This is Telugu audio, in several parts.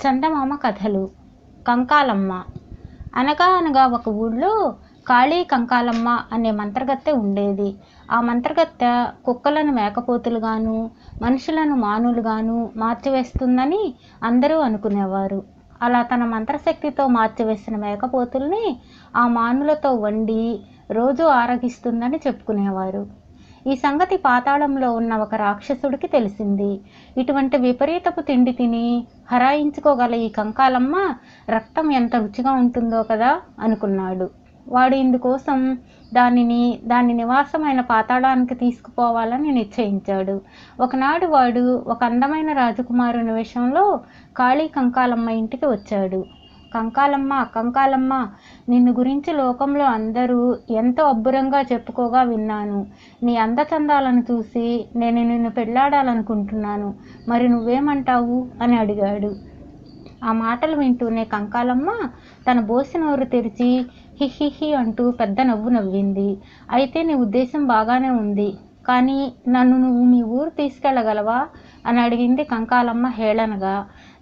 చందమామ కథలు. కంకాలమ్మ. అనగా అనగా ఒక ఊళ్ళో కాళీ కంకాలమ్మ అనే మంత్రగత్తె ఉండేది. ఆ మంత్రగత్తె కుక్కలను మేకపోతులుగాను, మనుషులను మానులుగాను మార్చివేస్తుందని అందరూ అనుకునేవారు. అలా తన మంత్రశక్తితో మార్చివేసిన మేకపోతుల్ని ఆ మానులతో వండి రోజూ ఆరగిస్తుందని చెప్పుకునేవారు. ఈ సంగతి పాతాళంలో ఉన్న ఒక రాక్షసుడికి తెలిసింది. ఇటువంటి విపరీతపు తిండి తిని హరాయించుకోగల ఈ కంకాలమ్మ రక్తం ఎంత రుచిగా ఉంటుందో కదా అనుకున్నాడు. వాడు ఇందుకోసం దాని నివాసమైన పాతాళానికి తీసుకుపోవాలని నిశ్చయించాడు. ఒకనాడు వాడు ఒక అందమైన రాజకుమారుని వేషంలో కాళీ కంకాలమ్మ ఇంటికి వచ్చాడు. కంకాలమ్మ, కంకాలమ్మ, నిన్ను గురించి లోకంలో అందరూ ఎంతో అబ్బురంగా చెప్పుకోగా విన్నాను. నీ అందచందాలను చూసి నేను నిన్ను పెళ్ళాడాలనుకుంటున్నాను. మరి నువ్వేమంటావు అని అడిగాడు. ఆ మాటలు వింటూనే కంకాలమ్మ తన బోసి నోరు తెరిచి హిహిహి అంటూ పెద్ద నవ్వు నవ్వింది. అయితే నీ ఉద్దేశం బాగానే ఉంది, కానీ నన్ను నువ్వు మీ ఊరు తీసుకెళ్ళగలవా అని అడిగింది కంకాలమ్మ హేళనగా.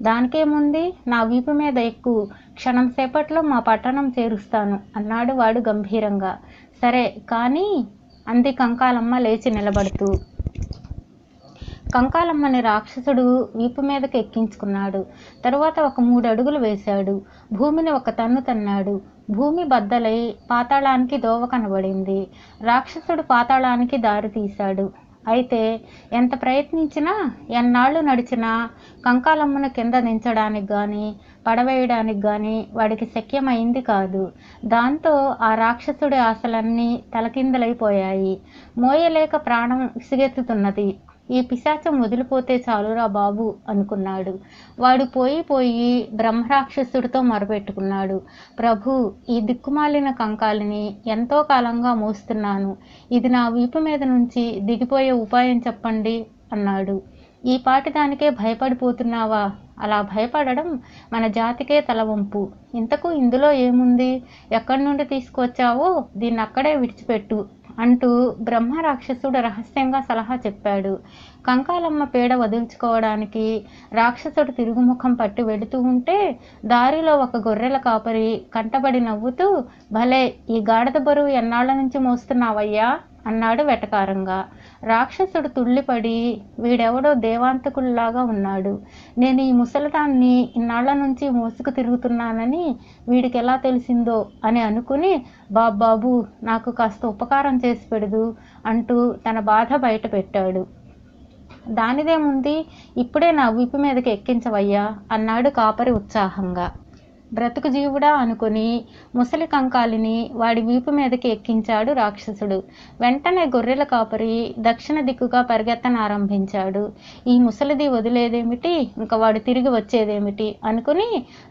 దానికేముంది, నా వీపు మీద ఎక్కు, క్షణం సేపట్లో మా పట్టణం చేరుస్తాను అన్నాడు వాడు గంభీరంగా. సరే కానీ అంది కంకాలమ్మ లేచి నిలబడుతూ. కంకాలమ్మని రాక్షసుడు వీపు మీదకి ఎక్కించుకున్నాడు. తరువాత ఒక 3 అడుగులు వేశాడు. భూమిని ఒక తన్ను తన్నాడు. భూమి బద్దలై పాతాళానికి దోవ కనబడింది. రాక్షసుడు పాతాళానికి దారి తీశాడు. అయితే ఎంత ప్రయత్నించినా, ఎన్నాళ్ళు నడిచినా కంకాలమ్మను కింద దించడానికి కానీ పడవేయడానికి కానీ వాడికి శక్యమైంది కాదు. దాంతో ఆ రాక్షసుడి ఆశలన్నీ తలకిందులైపోయాయి. మోయలేక ప్రాణం విసిగెత్తుతున్నది. ఈ పిశాచం వదిలిపోతే చాలురా బాబు అనుకున్నాడు. వాడు పోయి బ్రహ్మరాక్షసుడితో మొరపెట్టుకున్నాడు. ప్రభు, ఈ దిక్కుమాలిన కంకాలిని ఎంతో కాలంగా మోస్తున్నాను. ఇది నా వీపు మీద నుంచి దిగిపోయే ఉపాయం చెప్పండి అన్నాడు. ఈ పాటి దానికే భయపడిపోతున్నావా? అలా భయపడడం మన జాతికే తలవంపు. ఇంతకు ఇందులో ఏముంది? ఎక్కడి నుండి తీసుకొచ్చావో దీన్ని అక్కడే విడిచిపెట్టు అంటూ బ్రహ్మరాక్షసుడు రహస్యంగా సలహా చెప్పాడు. కంకాలమ్మ పీడ వదిల్చుకోవడానికి రాక్షసుడు తిరుగుముఖం పట్టి వెళుతూ ఉంటే దారిలో ఒక గొర్రెల కాపరి కంటబడి నవ్వుతూ, భలే, ఈ గాడిద బరువు ఎన్నాళ్ళ నుంచి మోస్తున్నావయ్యా అన్నాడు వెటకారంగా. రాక్షసుడు తుళ్ళిపడి, వీడెవడో దేవాంతకుల్లాగా ఉన్నాడు. నేను ఈ ముసలిదాన్ని ఇన్నాళ్ల నుంచి మోసుకు తిరుగుతున్నానని వీడికి ఎలా తెలిసిందో అని అనుకుని, బాబాబు, నాకు కాస్త ఉపకారం చేసి పెడదు అంటూ తన బాధ బయట పెట్టాడు. దానిదేముంది, ఇప్పుడే నా వీపు మీదకి ఎక్కించవయ్యా అన్నాడు కాపరి ఉత్సాహంగా. బ్రతుకు జీవుడా అనుకుని ముసలి కంకాలిని వాడి వీపు మీదకి ఎక్కించాడు రాక్షసుడు. వెంటనే గొర్రెల కాపరి దక్షిణ దిక్కుగా పరిగెత్తనారంభించాడు. ఈ ముసలిది వదిలేదేమిటి, ఇంకా వాడు తిరిగి వచ్చేదేమిటి అనుకుని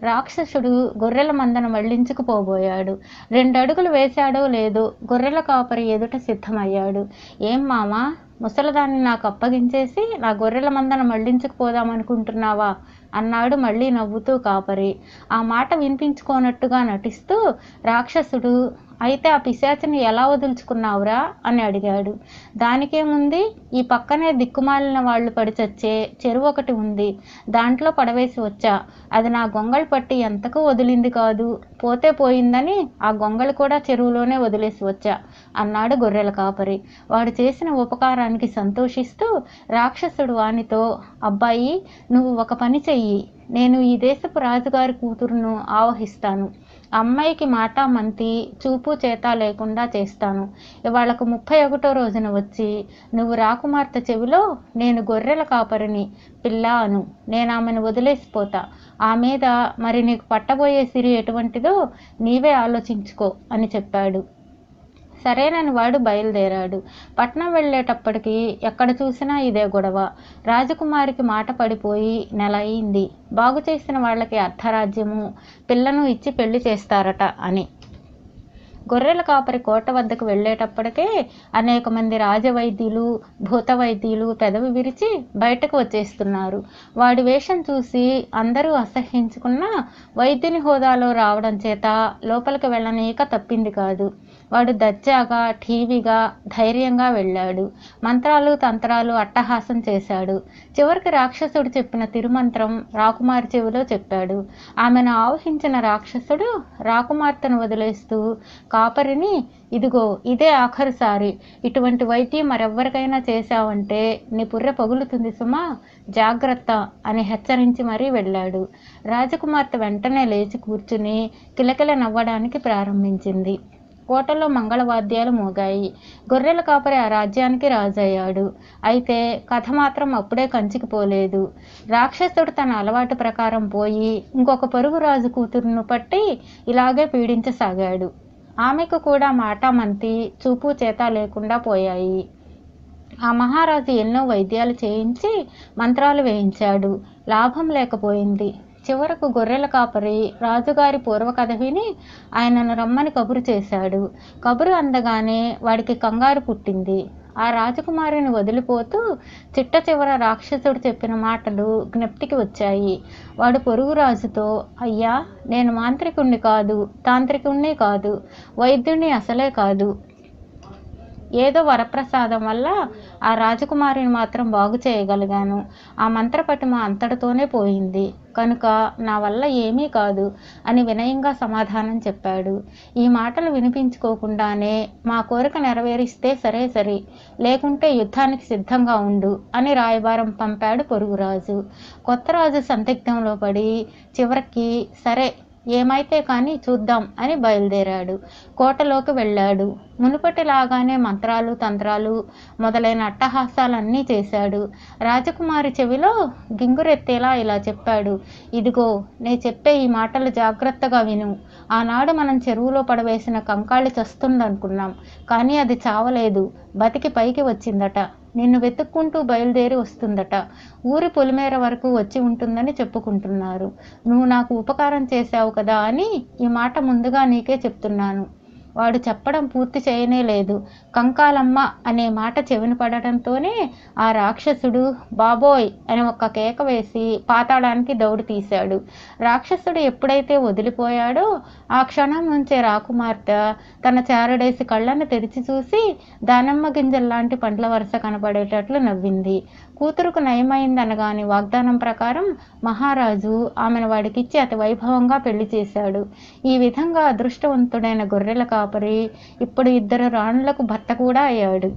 రాక్షసుడు గొర్రెల మందను మళ్లించుకుపోబోయాడు. 2 అడుగులు వేశాడో లేదో గొర్రెల కాపరి ఎదుట సిద్ధమయ్యాడు. ఏం మామా, ముసలిదాన్ని నాకు అప్పగించేసి నా గొర్రెల మందను మళ్లించుకుపోదామనుకుంటున్నావా అన్నాడు మళ్ళీ నవ్వుతూ కాపరి. ఆ మాట వినిపించుకోనట్టుగా నటిస్తూ రాక్షసుడు, అయితే ఆ పిశాచిని ఎలా వదులుచుకున్నావురా అని అడిగాడు. దానికేముంది, ఈ పక్కనే దిక్కుమాలిన వాళ్ళు పడి చచ్చే చెరువు ఒకటి ఉంది, దాంట్లో పడవేసి వచ్చా. అది నా గొంగళి పట్టి ఎంతకు వదిలింది కాదు, పోతే పోయిందని ఆ గొంగళి కూడా చెరువులోనే వదిలేసి వచ్చా అన్నాడు గొర్రెల కాపరి. వాడు చేసిన ఉపకారానికి సంతోషిస్తూ రాక్షసుడు వానితో, అబ్బాయి, నువ్వు ఒక పని చెయ్యి, నేను ఈ దేశపు రాజుగారి కూతురును ఆవహిస్తాను. అమ్మాయికి మాట మంతి చూపు చేత లేకుండా చేస్తాను. ఇవాళకు 31వ రోజున వచ్చి నువ్వు రాకుమార్తె చెవిలో, నేను గొర్రెల కాపరిని పిల్ల అను. నేను ఆమెను వదిలేసిపోతా. ఆ మీద మరి నీకు పట్టబోయే సిరి ఎటువంటిదో నీవే ఆలోచించుకో అని చెప్పాడు. సరేనని వాడు బయలుదేరాడు. పట్నం వెళ్ళేటప్పటికి ఎక్కడ చూసినా ఇదే గొడవ. రాజకుమారికి మాట పడిపోయి నెల అయింది. బాగు చేసిన వాళ్ళకి అర్ధరాజ్యము, పిల్లను ఇచ్చి పెళ్లి చేస్తారట అని. గొర్రెల కాపరి కోట వద్దకు వెళ్ళేటప్పటికే అనేక మంది రాజవైద్యులు, భూత వైద్యులు పెదవి విరిచి బయటకు వచ్చేస్తున్నారు. వాడి వేషం చూసి అందరూ అసహ్యించుకున్నా వైద్యుని హోదాలో రావడం చేత లోపలికి వెళ్ళనీక తప్పింది కాదు. వాడు దర్జాగా, ఠీవిగా, ధైర్యంగా వెళ్ళాడు. మంత్రాలు తంత్రాలు అట్టహాసం చేశాడు. చివరికి రాక్షసుడు చెప్పిన తిరుమంత్రం రాకుమారి చెవిలో చెప్పాడు. ఆమెను ఆవహించిన రాక్షసుడు రాకుమార్తెను వదిలేస్తూ కాపరిని, ఇదిగో ఇదే ఆఖరుసారి, ఇటువంటి వైద్యం మరెవ్వరికైనా చేశావంటే నీ పుర్రె పగులుతుంది సుమా, జాగ్రత్త అని హెచ్చరించి మరీ వెళ్ళాడు. రాజకుమార్తె వెంటనే లేచి కూర్చుని కిలకిల నవ్వడానికి ప్రారంభించింది. కోటలో మంగళవాద్యాలు మోగాయి. గొర్రెల కాపరి ఆ రాజ్యానికి రాజయ్యాడు. అయితే కథ మాత్రం అప్పుడే కంచికి పోలేదు. రాక్షసుడు తన అలవాటు ప్రకారం పోయి ఇంకొక పొరుగు రాజు కూతురును పట్టి ఇలాగే పీడించసాగాడు. ఆమెకు కూడా మాటామంతి, చూపు చేత లేకుండా పోయాయి. ఆ మహారాజు ఎన్నో వైద్యాలు చేయించి మంత్రాలు వేయించాడు. లాభం లేకపోయింది. చివరకు గొర్రెల కాపరి రాజుగారి పూర్వకథ విని ఆయనను రమ్మని కబురు చేశాడు. కబురు అందగానే వాడికి కంగారు పుట్టింది. ఆ రాజకుమారిని వదిలిపోతూ చిట్ట చివర రాక్షసుడు చెప్పిన మాటలు జ్ఞప్తికి వచ్చాయి. వాడు పొరుగు రాజుతో, అయ్యా, నేను మాంత్రికుణ్ణి కాదు, తాంత్రికుణ్ణి కాదు, వైద్యుణ్ణి అసలే కాదు. ఏదో వరప్రసాదం వల్ల ఆ రాజకుమారిని మాత్రం బాగు చేయగలిగాను. ఆ మంత్రపటిమ అంతటితోనే పోయింది కనుక నా వల్ల ఏమీ కాదు అని వినయంగా సమాధానం చెప్పాడు. ఈ మాటలు వినిపించుకోకుండానే మా కోరిక నెరవేరిస్తే సరే, లేకుంటే యుద్ధానికి సిద్ధంగా ఉండు అని రాయబారం పంపాడు పొరుగురాజు. కొత్త రాజు సందిగ్ధంలో పడి చివరికి సరే, ఏమైతే కానీ చూద్దాం అని బయలుదేరాడు. కోటలోకి వెళ్ళాడు. మునుపటిలాగానే మంత్రాలు తంత్రాలు మొదలైన అట్టహాసాలన్నీ చేశాడు. రాజకుమారి చెవిలో గింగురెత్తేలా ఇలా చెప్పాడు, ఇదిగో నే చెప్పే ఈ మాటలు జాగ్రత్తగా విను. ఆనాడు మనం చెరువులో పడవేసిన కంకాళి చస్తుందనుకున్నాం, కానీ అది చావలేదు, బతికి పైకి వచ్చిందట. నిన్ను వెతుక్కుంటూ బయలుదేరి వస్తుందట. ఊరి పొలిమేర వరకు వచ్చి ఉంటుందని చెప్పుకుంటున్నారు. నువ్వు నాకు ఉపకారం చేశావు కదా అని ఈ మాట ముందుగా నీకే చెప్తున్నాను. వాడు చెప్పడం పూర్తి చేయనే లేదు. కంకాలమ్మ అనే మాట చెవిన పడటంతోనే ఆ రాక్షసుడు బాబోయ్ అని ఒక్క కేక వేసి పాతాళానికి దౌడు తీశాడు. రాక్షసుడు ఎప్పుడైతే వదిలిపోయాడో ఆ క్షణం నుంచే రాకుమార్తె తన చారడేసి కళ్ళను తెరిచి చూసి దానిమ్మ గింజల్లాంటి పండ్ల వరుస కనబడేటట్లు నవ్వింది. కూతురుకు నయమైందనగాని వాగ్దానం ప్రకారం మహారాజు ఆమెను వాడికిచ్చి అతి వైభవంగా పెళ్లి చేశాడు. ఈ విధంగా అదృష్టవంతుడైన గొర్రెల కాపరి ఇప్పుడు 2 రాణులకు భర్త కూడా అయ్యాడు.